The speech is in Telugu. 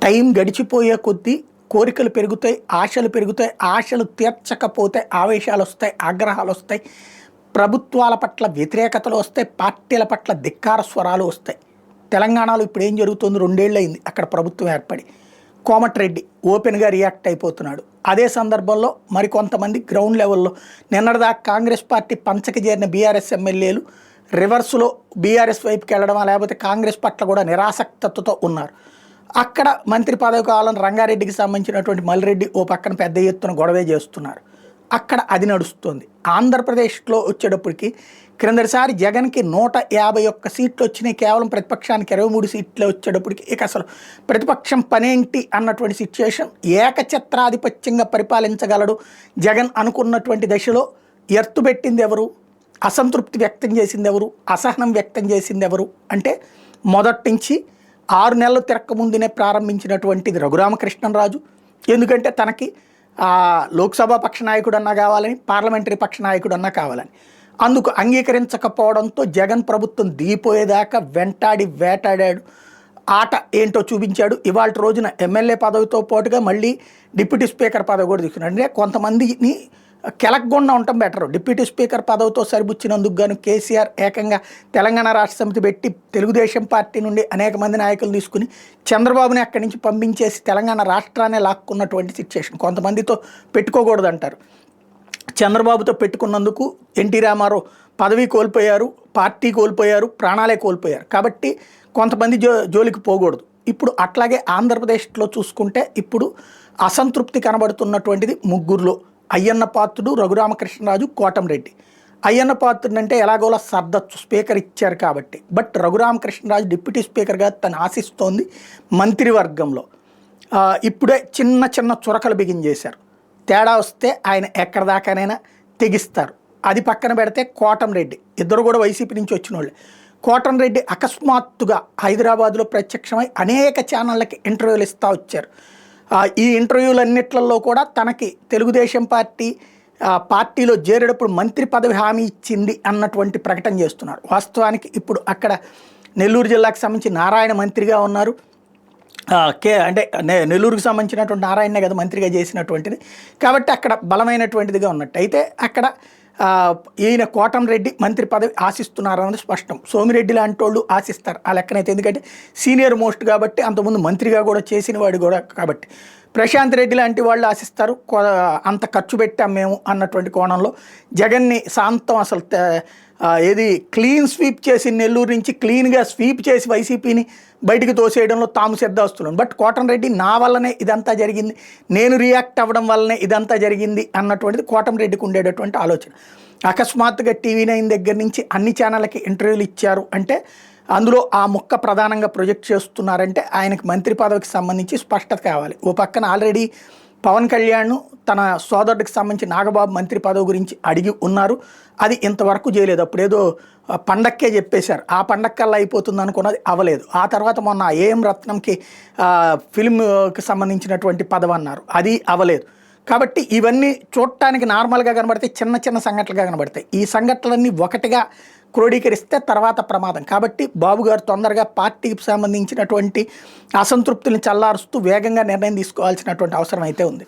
టైం గడిచిపోయే కొద్దీ కోరికలు పెరుగుతాయి, ఆశలు పెరుగుతాయి. ఆశలు తీర్చకపోతే ఆవేశాలు వస్తాయి, ఆగ్రహాలు వస్తాయి, ప్రభుత్వాల పట్ల వ్యతిరేకతలు వస్తాయి, పార్టీల పట్ల ధిక్కార స్వరాలు వస్తాయి. తెలంగాణలో ఇప్పుడు ఏం జరుగుతుంది? 2 ఏళ్ళు అయింది అక్కడ ప్రభుత్వం ఏర్పడి. కోమటిరెడ్డి ఓపెన్గా రియాక్ట్ అయిపోతున్నాడు. అదే సందర్భంలో మరికొంతమంది గ్రౌండ్ లెవెల్లో నిన్నటిదాకా కాంగ్రెస్ పార్టీ పంచకి చేరిన బీఆర్ఎస్ ఎమ్మెల్యేలు రివర్స్లో బీఆర్ఎస్ వైపుకి వెళ్ళడమా, లేకపోతే కాంగ్రెస్ పట్ల కూడా నిరాసక్తతో ఉన్నారు. అక్కడ మంత్రి పదవి కావాలని రంగారెడ్డికి సంబంధించినటువంటి మల్లిరెడ్డి ఓ పక్కన పెద్ద ఎత్తున గొడవే చేస్తున్నారు. అక్కడ అది నడుస్తుంది. ఆంధ్రప్రదేశ్లో వచ్చేటప్పటికి క్రిందటిసారి జగన్కి 151 సీట్లు వచ్చినాయి, కేవలం ప్రతిపక్షానికి 23 సీట్లు వచ్చేటప్పటికి ఇక అసలు ప్రతిపక్షం పనేంటి అన్నటువంటి సిచ్యుయేషన్. ఏకఛత్రాధిపత్యంగా పరిపాలించగలడు జగన్ అనుకున్నటువంటి దశలో ఎర్తుబెట్టింది ఎవరు? అసంతృప్తి వ్యక్తం చేసింది ఎవరు? అసహనం వ్యక్తం చేసింది ఎవరు అంటే మొదటి నుంచి 6 నెలలు తిరక్క ముందునే ప్రారంభించినటువంటిది రఘురామకృష్ణరాజు. ఎందుకంటే తనకి లోక్సభ పక్ష నాయకుడు అన్నా కావాలని, పార్లమెంటరీ పక్ష నాయకుడు అన్నా కావాలని. అందుకు అంగీకరించకపోవడంతో జగన్ ప్రభుత్వం దిగిపోయేదాకా వెంటాడి వేటాడాడు. ఆట ఏంటో చూపించాడు. ఇవాళ రోజున ఎమ్మెల్యే పదవితో పాటుగా మళ్ళీ డిప్యూటీ స్పీకర్ పదవి కూడా తీసుకున్నాడు. అంటే కొంతమందిని కెలక్కుండా ఉండటం బెటర్. డిప్యూటీ స్పీకర్ పదవితో సరిపుచ్చినందుకు గాను కేసీఆర్ ఏకంగా తెలంగాణ రాష్ట్ర సమితి పెట్టి తెలుగుదేశం పార్టీ నుండి అనేక మంది నాయకులు తీసుకుని చంద్రబాబుని అక్కడి నుంచి పంపించేసి తెలంగాణ రాష్ట్రాన్ని లాక్కున్నటువంటి సిచ్యుయేషన్. కొంతమందితో పెట్టుకోకూడదు అంటారు. చంద్రబాబుతో పెట్టుకున్నందుకు ఎన్టీ రామారావు పదవి కోల్పోయారు, పార్టీ కోల్పోయారు, ప్రాణాలే కోల్పోయారు. కాబట్టి కొంతమంది జోలికి పోకూడదు. ఇప్పుడు అట్లాగే ఆంధ్రప్రదేశ్లో చూసుకుంటే ఇప్పుడు అసంతృప్తి కనబడుతున్నటువంటిది ముగ్గురులో. అయ్యన్న పాత్రుడు, రఘురామకృష్ణరాజు, కోటంరెడ్డి. అయ్యన్న పాత్రుడు అంటే ఎలాగోలా సర్దచ్చు, స్పీకర్ ఇచ్చారు కాబట్టి. బట్ రఘురామకృష్ణరాజు డిప్యూటీ స్పీకర్గా తను ఆశిస్తోంది మంత్రివర్గంలో. ఇప్పుడే చిన్న చిన్న చురకలు బిగించేశారు. తేడా వస్తే ఆయన ఎక్కడి దాకానైనా తెగిస్తారు. అది పక్కన పెడితే కోటంరెడ్డి, ఇద్దరు కూడా వైసీపీ నుంచి వచ్చిన వాళ్ళే. కోటంరెడ్డి అకస్మాత్తుగా హైదరాబాద్లో ప్రత్యక్షమై అనేక ఛానళ్ళకి ఇంటర్వ్యూలు ఇస్తూ వచ్చారు. ఈ ఇంటర్వ్యూలన్నిట్లలో కూడా తనకి తెలుగుదేశం పార్టీలో చేరేటప్పుడు మంత్రి పదవి హామీ ఇచ్చింది అన్నటువంటి ప్రకటన చేస్తున్నారు. వాస్తవానికి ఇప్పుడు అక్కడ నెల్లూరు జిల్లాకు సంబంధించి నారాయణ మంత్రిగా ఉన్నారు. అంటే నెల్లూరుకు సంబంధించినటువంటి నారాయణనే కదా మంత్రిగా చేసినటువంటిది. కాబట్టి అక్కడ బలమైనటువంటిదిగా ఉన్నట్టు. అయితే అక్కడ ఈయన కోటంరెడ్డి మంత్రి పదవి ఆశిస్తున్నారు అన్నది స్పష్టం. సోమిరెడ్డి లాంటి వాళ్ళు ఆశిస్తారు ఆ లెక్కనైతే. ఎందుకంటే సీనియర్ మోస్ట్ కాబట్టి, అంతకుముందు మంత్రిగా కూడా చేసిన వాడు కూడా కాబట్టి. ప్రశాంత్ రెడ్డి లాంటి వాళ్ళు ఆశిస్తారు. అంత ఖర్చు పెట్టాం మేము అన్నటువంటి కోణంలో. జగన్ని శాంతం అసలు ఏది క్లీన్ స్వీప్ చేసి నెల్లూరు నుంచి క్లీన్గా స్వీప్ చేసి వైసీపీని బయటికి తోసేయడంలో తాము సిద్ధాస్తున్నాం. బట్ కోటంరెడ్డి నా వల్లనే ఇదంతా జరిగింది, నేను రియాక్ట్ అవ్వడం వల్లనే ఇదంతా జరిగింది అన్నటువంటిది కోటంరెడ్డికి ఉండేటటువంటి ఆలోచన. అకస్మాత్తుగా TV9 దగ్గర నుంచి అన్ని ఛానళ్ళకి ఇంటర్వ్యూలు ఇచ్చారు అంటే అందులో ఆ ముక్క ప్రధానంగా ప్రొజెక్ట్ చేస్తున్నారంటే ఆయనకు మంత్రి పదవికి సంబంధించి స్పష్టత కావాలి. ఓ పక్కన ఆల్రెడీ పవన్ కళ్యాణ్ తన సోదరుడికి సంబంధించి నాగబాబు మంత్రి పదవి గురించి అడిగి ఉన్నారు. అది ఇంతవరకు చేయలేదు. అప్పుడేదో పండక్కే చెప్పేశారు. ఆ పండక్కల్లా అయిపోతుంది అనుకున్నది అవ్వలేదు. ఆ తర్వాత మొన్న ఏఎం రత్నంకి ఫిల్మ్కి సంబంధించినటువంటి పదవి అన్నారు, అది అవ్వలేదు. కాబట్టి ఇవన్నీ చూడటానికి నార్మల్గా కనబడతాయి, చిన్న చిన్న సంఘటనలుగా కనబడతాయి. ఈ సంఘటనలన్నీ ఒకటిగా క్రోడీకరిస్తే తర్వాత ప్రమాదం. కాబట్టి బాబు గారు తొందరగా పార్టీకి సంబంధించినటువంటి అసంతృప్తిని చల్లారుస్తూ వేగంగా నిర్ణయం తీసుకోవాల్సినటువంటి అవసరం అయితే ఉంది.